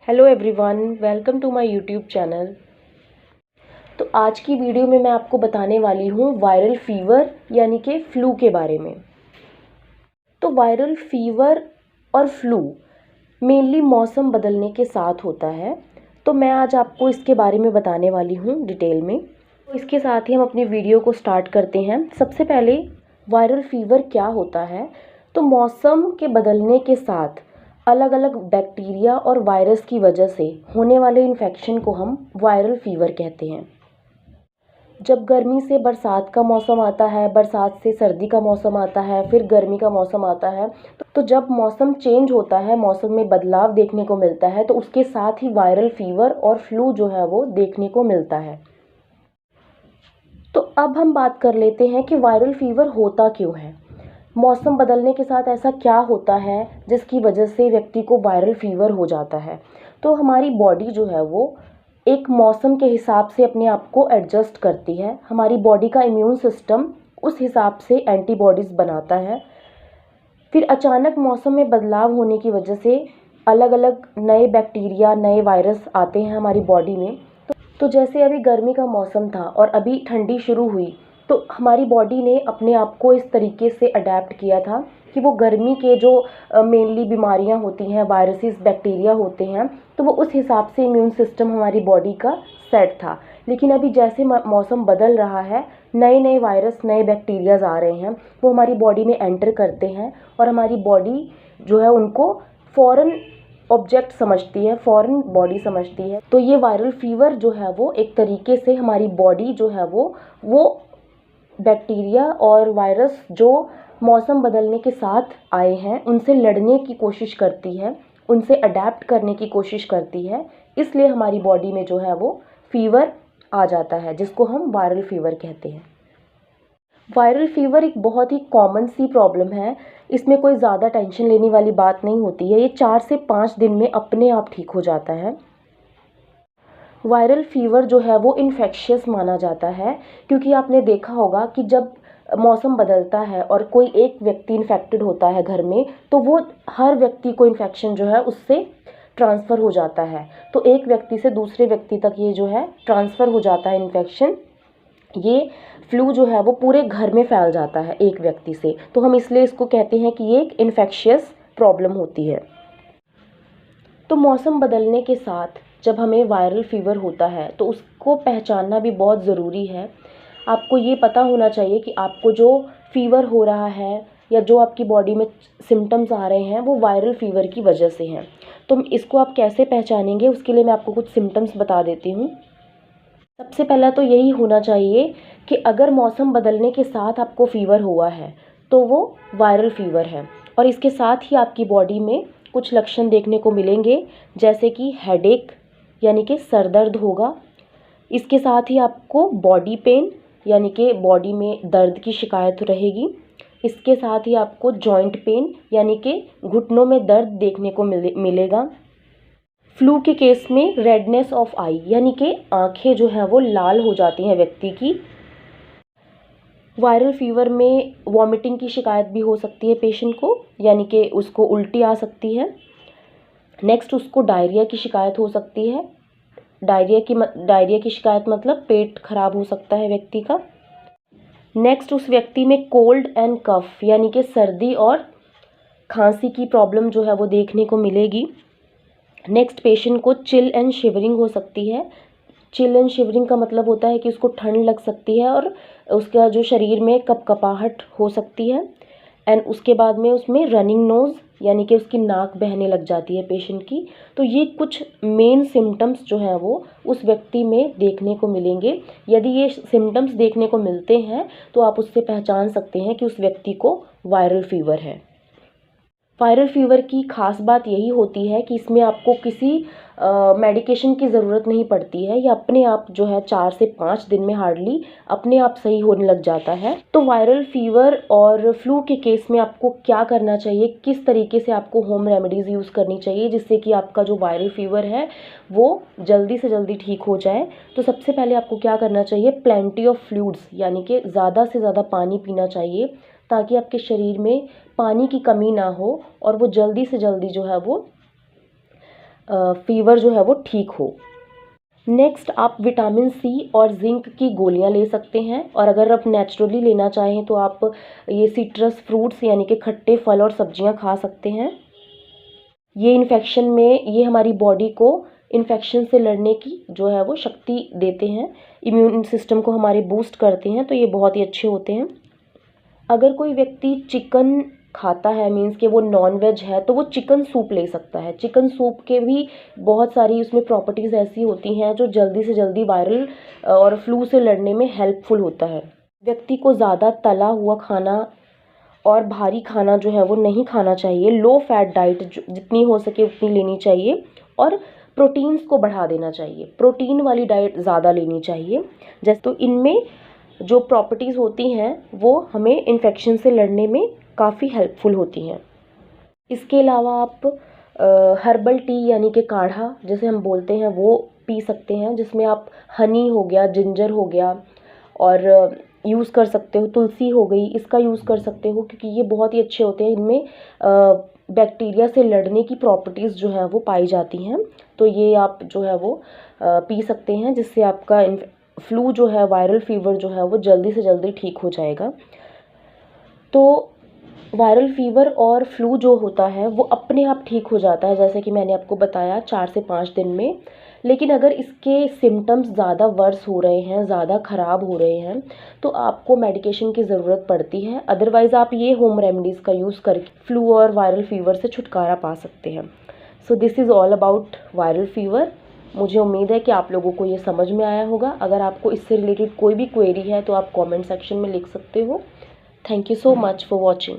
Hello everyone, welcome to my YouTube channel. तो आज की वीडियो में मैं आपको बताने वाली हूँ वायरल फीवर यानी कि फ्लू के बारे में। तो वायरल फीवर और फ्लू मेनली मौसम बदलने के साथ होता है। तो मैं आज आपको इसके बारे में बताने वाली हूँ डिटेल में। तो इसके साथ ही हम अपनी वीडियो को स्टार्ट करते हैं। सबसे पहले वायरल फीवर क्या होता है। तो मौसम के बदलने के साथ अलग अलग बैक्टीरिया और वायरस की वजह से होने वाले इन्फेक्शन को हम वायरल फीवर कहते हैं। जब गर्मी से बरसात का मौसम आता है, बरसात से सर्दी का मौसम आता है, फिर गर्मी का मौसम आता है, तो जब मौसम चेंज होता है, मौसम में बदलाव देखने को मिलता है, तो उसके साथ ही वायरल फीवर और फ्लू जो है वो देखने को मिलता है। तो अब हम बात कर लेते हैं कि वायरल फीवर होता क्यों है। मौसम बदलने के साथ ऐसा क्या होता है जिसकी वजह से व्यक्ति को वायरल फीवर हो जाता है। तो हमारी बॉडी जो है वो एक मौसम के हिसाब से अपने आप को एडजस्ट करती है। हमारी बॉडी का इम्यून सिस्टम उस हिसाब से एंटीबॉडीज़ बनाता है। फिर अचानक मौसम में बदलाव होने की वजह से अलग अलग नए बैक्टीरिया, नए वायरस आते हैं हमारी बॉडी में। तो जैसे अभी गर्मी का मौसम था और अभी ठंडी शुरू हुई, तो हमारी बॉडी ने अपने आप को इस तरीके से अडेप्ट किया था कि वो गर्मी के जो मेनली बीमारियां होती हैं, वायरसेस, बैक्टीरिया होते हैं, तो वो उस हिसाब से इम्यून सिस्टम हमारी बॉडी का सेट था। लेकिन अभी जैसे मौसम बदल रहा है, नए नए वायरस, नए बैक्टीरियाज आ रहे हैं, वो हमारी बॉडी में एंटर करते हैं और हमारी बॉडी जो है उनको फ़ौरन ऑब्जेक्ट समझती है, फॉरेन बॉडी समझती है। तो ये वायरल फीवर जो है वो एक तरीके से हमारी बॉडी जो है वो बैक्टीरिया और वायरस जो मौसम बदलने के साथ आए हैं उनसे लड़ने की कोशिश करती है, उनसे अडेप्ट करने की कोशिश करती है। इसलिए हमारी बॉडी में जो है वो फीवर आ जाता है, जिसको हम वायरल फीवर कहते हैं। वायरल फीवर एक बहुत ही कॉमन सी प्रॉब्लम है। इसमें कोई ज़्यादा टेंशन लेने वाली बात नहीं होती है। ये 4 से 5 दिन में अपने आप ठीक हो जाता है। वायरल फीवर जो है वो इन्फेक्शियस माना जाता है, क्योंकि आपने देखा होगा कि जब मौसम बदलता है और कोई एक व्यक्ति इन्फेक्टेड होता है घर में, तो वो हर व्यक्ति को इन्फेक्शन जो है उससे ट्रांसफ़र हो जाता है। तो एक व्यक्ति से दूसरे व्यक्ति तक ये जो है ट्रांसफ़र हो जाता है इन्फेक्शन। ये फ्लू जो है वो पूरे घर में फैल जाता है एक व्यक्ति से। तो हम इसलिए इसको कहते हैं कि ये एक इन्फेक्शियस प्रॉब्लम होती है। तो मौसम बदलने के साथ जब हमें वायरल फीवर होता है तो उसको पहचानना भी बहुत ज़रूरी है। आपको ये पता होना चाहिए कि आपको जो फीवर हो रहा है या जो आपकी बॉडी में सिम्टम्स आ रहे हैं वो वायरल फीवर की वजह से हैं। तो इसको आप कैसे पहचानेंगे, उसके लिए मैं आपको कुछ सिम्टम्स बता देती हूँ। सबसे पहला तो यही होना चाहिए कि अगर मौसम बदलने के साथ आपको फ़ीवर हुआ है तो वो वायरल फ़ीवर है। और इसके साथ ही आपकी बॉडी में कुछ लक्षण देखने को मिलेंगे, जैसे कि हेडेक यानी कि सर दर्द होगा। इसके साथ ही आपको बॉडी पेन यानी कि बॉडी में दर्द की शिकायत रहेगी। इसके साथ ही आपको जॉइंट पेन यानी कि घुटनों में दर्द देखने को मिलेगा। फ्लू के केस में रेडनेस ऑफ आई यानी कि आंखें जो हैं वो लाल हो जाती हैं व्यक्ति की। वायरल फीवर में वॉमिटिंग की शिकायत भी हो सकती है पेशेंट को, यानी कि उसको उल्टी आ सकती है। नेक्स्ट उसको डायरिया की शिकायत हो सकती है। डायरिया की शिकायत मतलब पेट खराब हो सकता है व्यक्ति का। नेक्स्ट उस व्यक्ति में कोल्ड एंड कफ यानी कि सर्दी और खांसी की प्रॉब्लम जो है वो देखने को मिलेगी। नेक्स्ट पेशेंट को चिल एंड शिवरिंग हो सकती है। चिल एंड शिवरिंग का मतलब होता है कि उसको ठंड लग सकती है और उसका जो शरीर में कपकपाहट हो सकती है। एंड उसके बाद में उसमें रनिंग नोज़ यानी कि उसकी नाक बहने लग जाती है पेशेंट की। तो ये कुछ मेन सिम्टम्स जो हैं वो उस व्यक्ति में देखने को मिलेंगे। यदि ये सिम्टम्स देखने को मिलते हैं तो आप उससे पहचान सकते हैं कि उस व्यक्ति को वायरल फीवर है। वायरल फीवर की ख़ास बात यही होती है कि इसमें आपको किसी मेडिकेशन की ज़रूरत नहीं पड़ती है। ये अपने आप जो है 4 से 5 दिन में हार्डली अपने आप सही होने लग जाता है। तो वायरल फीवर और फ्लू के केस में आपको क्या करना चाहिए, किस तरीके से आपको होम रेमेडीज़ यूज़ करनी चाहिए जिससे कि आपका जो वायरल फीवर है वो जल्दी से जल्दी ठीक हो जाए। तो सबसे पहले आपको क्या करना चाहिए, प्लेंटी ऑफ फ्लूइड्स यानी कि ज़्यादा से ज़्यादा पानी पीना चाहिए, ताकि आपके शरीर में पानी की कमी ना हो और वो जल्दी से जल्दी जो है वो फीवर जो है वो ठीक हो। नेक्स्ट आप विटामिन सी और जिंक की गोलियां ले सकते हैं, और अगर आप नेचुरली लेना चाहें तो आप ये सिट्रस फ्रूट्स यानी कि खट्टे फल और सब्जियां खा सकते हैं। ये हमारी बॉडी को इन्फेक्शन से लड़ने की जो है वो शक्ति देते हैं, इम्यून सिस्टम को हमारे बूस्ट करते हैं, तो ये बहुत ही अच्छे होते हैं। अगर कोई व्यक्ति चिकन खाता है, मीन्स कि वो नॉन वेज है, तो वो चिकन सूप ले सकता है। चिकन सूप के भी बहुत सारी उसमें प्रॉपर्टीज़ ऐसी होती हैं जो जल्दी से जल्दी वायरल और फ्लू से लड़ने में हेल्पफुल होता है। व्यक्ति को ज़्यादा तला हुआ खाना और भारी खाना जो है वो नहीं खाना चाहिए। लो फैट डाइट जितनी हो सके उतनी लेनी चाहिए, और प्रोटीन्स को बढ़ा देना चाहिए। प्रोटीन वाली डाइट ज़्यादा लेनी चाहिए। जैसे तो इनमें जो प्रॉपर्टीज़ होती हैं वो हमें इन्फेक्शन से लड़ने में काफ़ी हेल्पफुल होती हैं। इसके अलावा आप हर्बल टी यानी कि काढ़ा जैसे हम बोलते हैं वो पी सकते हैं, जिसमें आप हनी हो गया, जिंजर हो गया, और यूज़ कर सकते हो, तुलसी हो गई, इसका यूज़ कर सकते हो, क्योंकि ये बहुत ही अच्छे होते हैं। इनमें बैक्टीरिया से लड़ने की प्रॉपर्टीज़ जो है वो पाई जाती हैं, तो ये आप जो है वो पी सकते हैं, जिससे आपका फ्लू जो है, वायरल फीवर जो है वो जल्दी से जल्दी ठीक हो जाएगा। तो वायरल फीवर और फ्लू जो होता है वो अपने आप ठीक हो जाता है, जैसे कि मैंने आपको बताया 4 से 5 दिन में। लेकिन अगर इसके सिम्टम्स ज़्यादा वर्स हो रहे हैं, ज़्यादा ख़राब हो रहे हैं, तो आपको मेडिकेशन की ज़रूरत पड़ती है। अदरवाइज़ आप ये होम रेमेडीज़ का यूज़ करके फ्लू और वायरल फीवर से छुटकारा पा सकते हैं। So this is all about viral fever. मुझे उम्मीद है कि आप लोगों को ये समझ में आया होगा। अगर आपको इससे रिलेटेड कोई भी क्वेरी है तो आप कमेंट सेक्शन में लिख सकते हो। Thank you so much for watching.